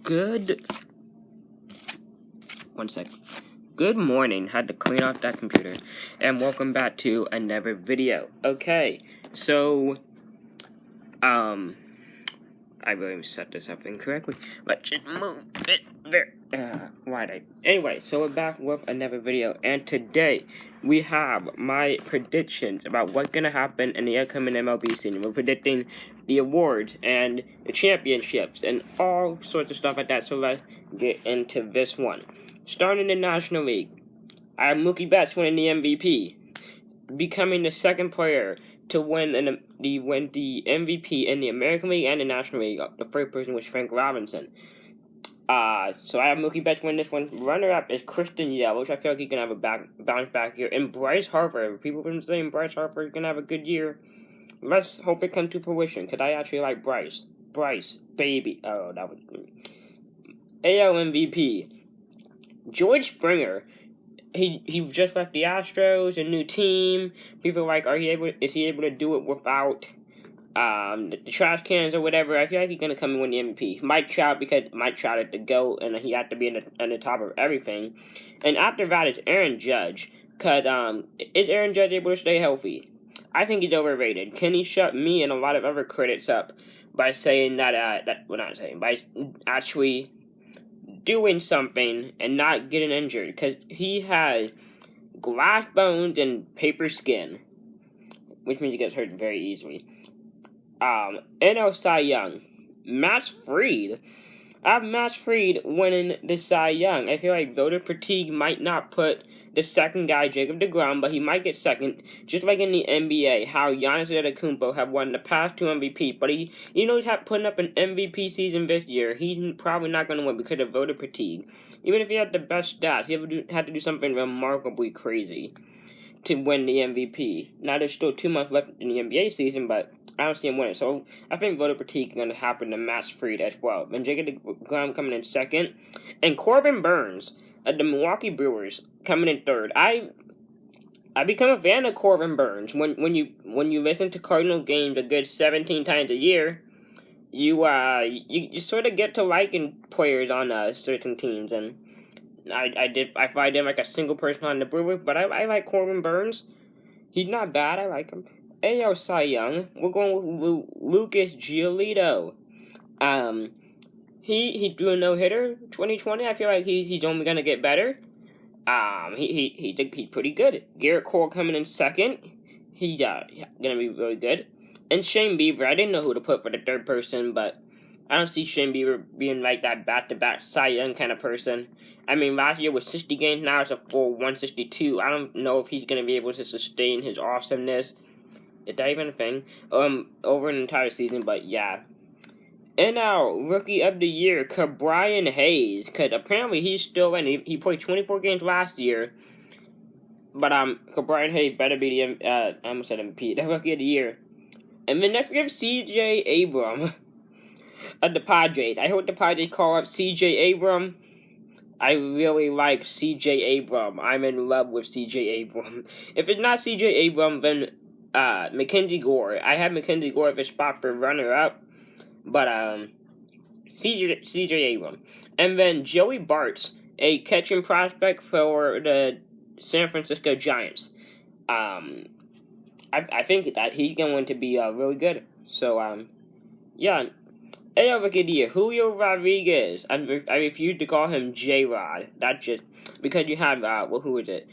Good. One sec. Good morning. Had to clean off that computer. And welcome back to another video. Okay, so, I really set this up incorrectly. Let's just move it there. Anyway, so we're back with another video. And today, we have my predictions about what's going to happen in the upcoming MLB season. We're predicting the awards and the championships and all sorts of stuff like that. So let's get into this one. Starting in the National League, I have Mookie Betts winning the MVP, becoming the second player to win the MVP in the American League and the National League. The first person was Frank Robinson. So I have Mookie Betts win this one. Runner-up is Christian Yelich. I feel like he can have a bounce back here. And Bryce Harper. People have been saying Bryce Harper is going to have a good year. Let's hope it comes to fruition, because I actually like Bryce. Bryce, baby. Oh, that was AL MVP. George Springer. He just left the Astros, a new team. People are like, is he able to do it without the trash cans or whatever? I feel like he's gonna come and win the MVP. Mike Trout, because Mike Trout is the GOAT and he had to be on the top of everything. And after that is Aaron Judge, because is Aaron Judge able to stay healthy? I think he's overrated. Can he shut me and a lot of other critics up by saying by actually doing something and not getting injured, because he has glass bones and paper skin, which means he gets hurt very easily. NL Cy Young, Max Fried. I have Max Fried winning the Cy Young. I feel like voter fatigue might not put the second guy, Jacob deGrom, but he might get second, just like in the NBA, how Giannis Antetokounmpo have won the past two MVP, but he's putting up an MVP season this year. He's probably not going to win because of voter fatigue. Even if he had the best stats, he had to do something remarkably crazy to win the MVP. Now, there's still 2 months left in the NBA season, but I don't see him winning. So I think voter fatigue is going to happen to Max Fried as well. And Jacob deGrom coming in second. And Corbin Burns of the Milwaukee Brewers coming in third. I become a fan of Corbin Burns. When you listen to Cardinal games a good 17 times a year, you sort of get to liking players on certain teams. And I find him like a single person on the Brewers, but I like Corbin Burns. He's not bad. I like him. AL Cy Young, we're going with Lucas Giolito. He threw a no-hitter 2020. I feel like he's only gonna get better. He's pretty good. Garrett Cole coming in second. He's gonna be really good. And Shane Bieber, I didn't know who to put for the third person, but I don't see Shane Bieber being like that back-to-back Cy Young kind of person. I mean, last year was 60 games, now it's a full 162. I don't know if he's going to be able to sustain his awesomeness. Is that even a thing? Over an entire season, but yeah. And now, Rookie of the Year, Ke'Bryan Hayes, because apparently he's still in. He played 24 games last year, but Ke'Bryan Hayes better be the, I almost said MVP, the Rookie of the Year. And then next we have C.J. Abrams of the Padres. I hope the Padres call up C.J. Abrams. I really like C.J. Abrams. I'm in love with C.J. Abrams. If it's not C.J. Abrams, then Mackenzie Gore. I have Mackenzie Gore at the spot for runner-up, but C.J. Abrams. And then Joey Bartz, a catching prospect for the San Francisco Giants. I think that he's going to be really good. So, yeah. AL Rookie of the Year, Julio Rodriguez. I refuse to call him J-Rod. That's just because you have, who is it?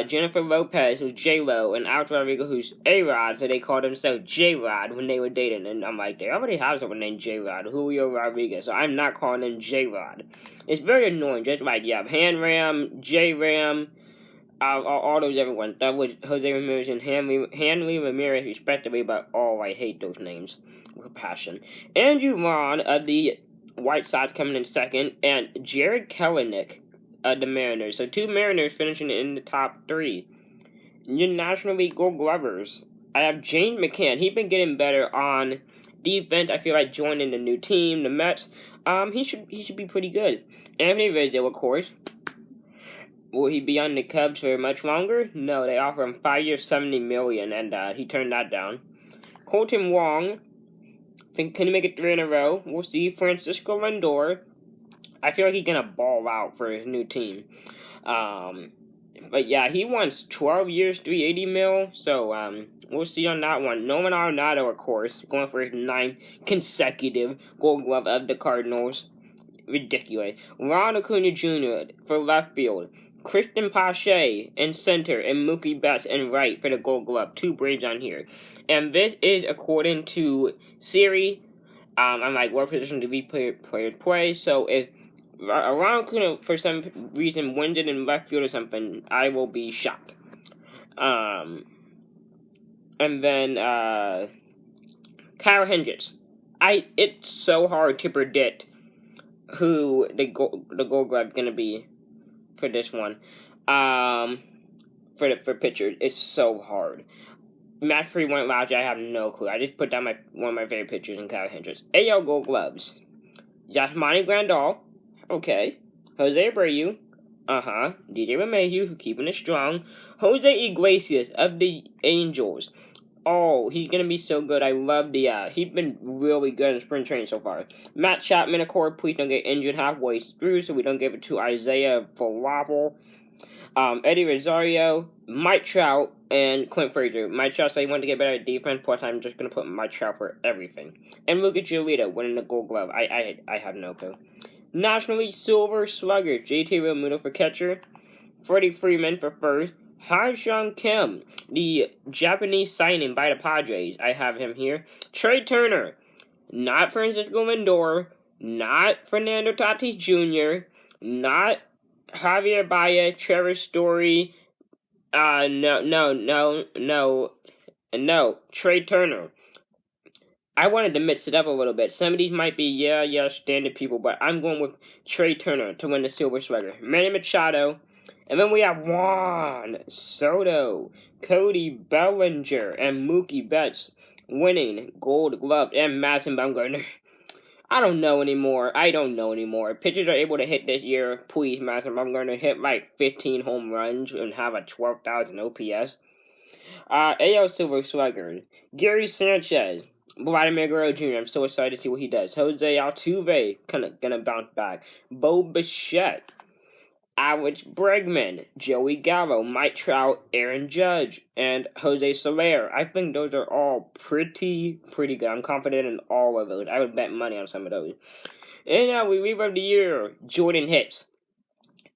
Jennifer Lopez, who's J-Lo, and Alex Rodriguez, who's A-Rod, so they called themselves J-Rod when they were dating. And I'm like, they already have someone named J-Rod, Julio Rodriguez, so I'm not calling him J-Rod. It's very annoying, just like you have Han Ram, J-Ram, all those other ones. That was Jose Ramirez and Hanley Ramirez, respectively, but I hate those names with passion. Andrew Vaughn of the White Sox coming in second, and Jared Kelenic of the Mariners. So 2 Mariners finishing in the top 3. Your National League Gold Glovers, I have James McCann. He's been getting better on defense. I feel like joining the new team, the Mets. He should be pretty good. Anthony Rizzo, of course. Will he be on the Cubs for much longer? No, they offer him 5 years, $70 million, and he turned that down. Colton Wong, can he make it 3 in a row? We'll see. Francisco Lindor, I feel like he's gonna ball out for his new team. But yeah, he wants 12 years, 380 mil. So we'll see on that one. Nolan Arenado, of course, going for his 9th consecutive Gold Glove of the Cardinals. Ridiculous. Ronald Acuna Jr. for left field. Christian Pache in center, and Mookie Betts in right for the Gold Glove. 2 Braves on here. And this is according to Siri. I'm like, what position do we players play? So if Ronald Acuna, for some reason, wins it in left field or something, I will be shocked. And then, Kyle Hendricks. It's so hard to predict who the Gold Glove gonna be for this one. For pitchers, it's so hard. Matt Free went last year, I have no clue. I just put down one of my favorite pitchers in Kyle Hendricks. AL Gold Gloves. Yasmani Grandal. Okay. Jose Abreu. DJ LeMahieu, keeping it strong. Jose Iglesias of the Angels. Oh, he's going to be so good. I love he's been really good in spring training so far. Matt Chapman, of course, please don't get injured halfway through, so we don't give it to Isaiah Falafel. Eddie Rosario, Mike Trout, and Clint Frazier. Mike Trout said he wanted to get better at defense, plus I'm just going to put Mike Trout for everything. And Lucas Giolito winning the Gold Glove. I have no clue. National League Silver Slugger, JT Realmuto for catcher. Freddie Freeman for first. Ha-Seong Kim, the Japanese signing by the Padres. I have him here. Trey Turner, not Francisco Lindor, not Fernando Tatis Jr., not Javier Baez, Trevor Story. No, Trey Turner. I wanted to mix it up a little bit. Some of these might be, standard people, but I'm going with Trey Turner to win the Silver Slugger. Manny Machado. And then we have Juan Soto, Cody Bellinger, and Mookie Betts winning Gold Glove, and Madison Bumgarner. I don't know anymore. Pitchers are able to hit this year. Please, Madison Bumgarner, hit like 15 home runs and have a 12,000 OPS. AL Silver Slugger, Gary Sanchez, Vladimir Guerrero Jr. I'm so excited to see what he does. Jose Altuve, gonna bounce back. Bo Bichette. Alex Bregman, Joey Gallo, Mike Trout, Aaron Judge, and Jose Soler. I think those are all pretty good. I'm confident in all of those. I would bet money on some of those. And now reliever of the year, Jordan Hicks.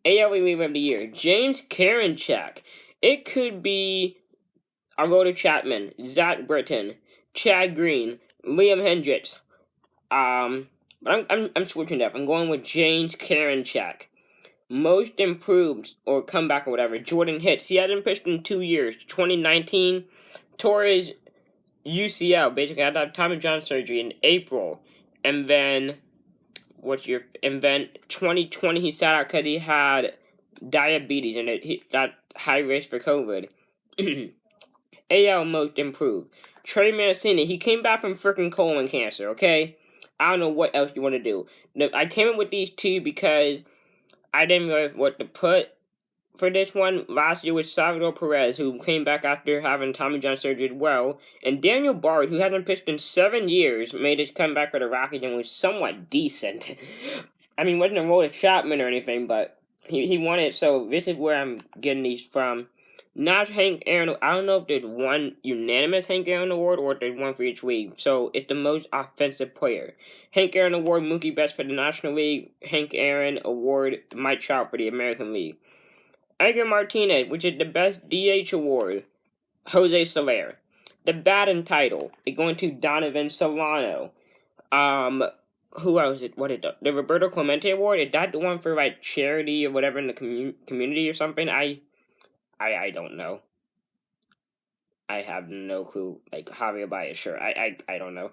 AL reliever of the year, James Karinchak. It could be Aroldis Chapman, Zach Britton, Chad Green, Liam Hendricks. But I'm switching it up. I'm going with James Karinchak. Most improved, or comeback or whatever, Jordan Hicks. He hasn't pitched in 2 years. 2019, tore his UCL, basically had that Tommy John surgery in April. And then, 2020 he sat out because he had diabetes and he got high risk for COVID. AL most improved. Trey Mancini, he came back from freaking colon cancer, okay? I don't know what else you want to do. I came up with these two because I didn't know what to put for this one. Last year was Salvador Perez, who came back after having Tommy John surgery as well. And Daniel Bard, who hasn't pitched in 7 years, made his comeback for the Rockies and was somewhat decent. I mean, wasn't a Aroldis Chapman or anything, but he won it. So this is where I'm getting these from. Not Hank Aaron. I don't know if there's one unanimous Hank Aaron award or if there's one for each league. So it's the most offensive player. Hank Aaron award, Mookie Betts for the National League. Hank Aaron award, Mike Trout for the American League. Edgar Martinez, which is the best DH award, Jose Soler. The batting title is going to Donovan Solano. Who else? What is the Roberto Clemente award? Is that the one for like charity or whatever in the community or something? I don't know. I have no clue. Like, Javier Baez, sure. I don't know.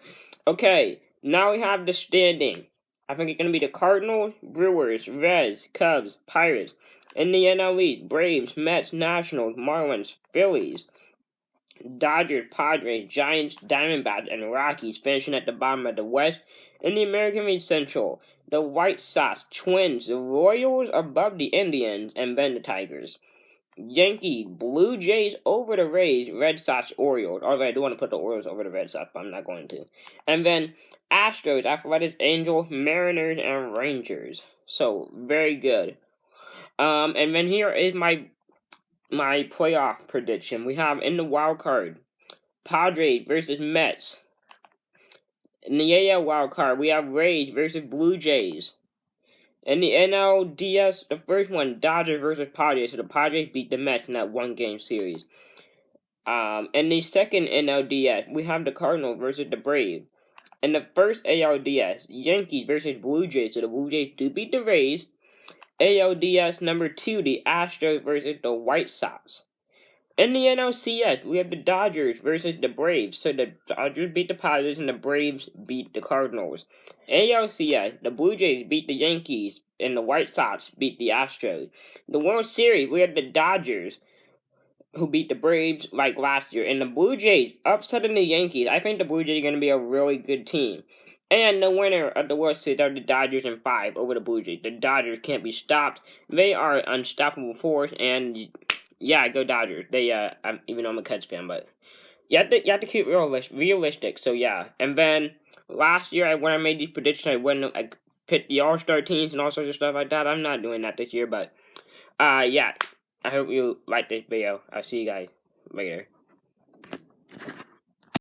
Okay, now we have the standing. I think it's going to be the Cardinals, Brewers, Reds, Cubs, Pirates. In the NL East, Braves, Mets, Nationals, Marlins, Phillies, Dodgers, Padres, Giants, Diamondbacks, and Rockies finishing at the bottom of the West. In the American League Central, the White Sox, Twins, the Royals above the Indians, and then the Tigers. Yankees, Blue Jays over the Rays, Red Sox, Orioles. Although I do want to put the Orioles over the Red Sox, but I'm not going to. And then Astros, Athletics, Angels, Mariners, and Rangers. So very good. And then here is my playoff prediction. We have in the wild card, Padres versus Mets. In the AL wild card, we have Rays versus Blue Jays. In the NLDS, the first one, Dodgers versus Padres. So the Padres beat the Mets in that one-game series. In the second NLDS, we have the Cardinals versus the Braves. In the first ALDS, Yankees versus Blue Jays. So the Blue Jays do beat the Rays. ALDS number 2, the Astros versus the White Sox. In the NLCS, we have the Dodgers versus the Braves. So the Dodgers beat the Padres and the Braves beat the Cardinals. ALCS, the Blue Jays beat the Yankees and the White Sox beat the Astros. The World Series, we have the Dodgers who beat the Braves like last year. And the Blue Jays upsetting the Yankees. I think the Blue Jays are going to be a really good team. And the winner of the World Series are the Dodgers in 5 over the Blue Jays. The Dodgers can't be stopped. They are an unstoppable force, and yeah, go Dodgers. They even though I'm a Cubs fan, but you have to keep realistic. So yeah, and then last year when I made these predictions, I picked the All-Star teams and all sorts of stuff like that. I'm not doing that this year, but yeah, I hope you like this video. I'll see you guys later.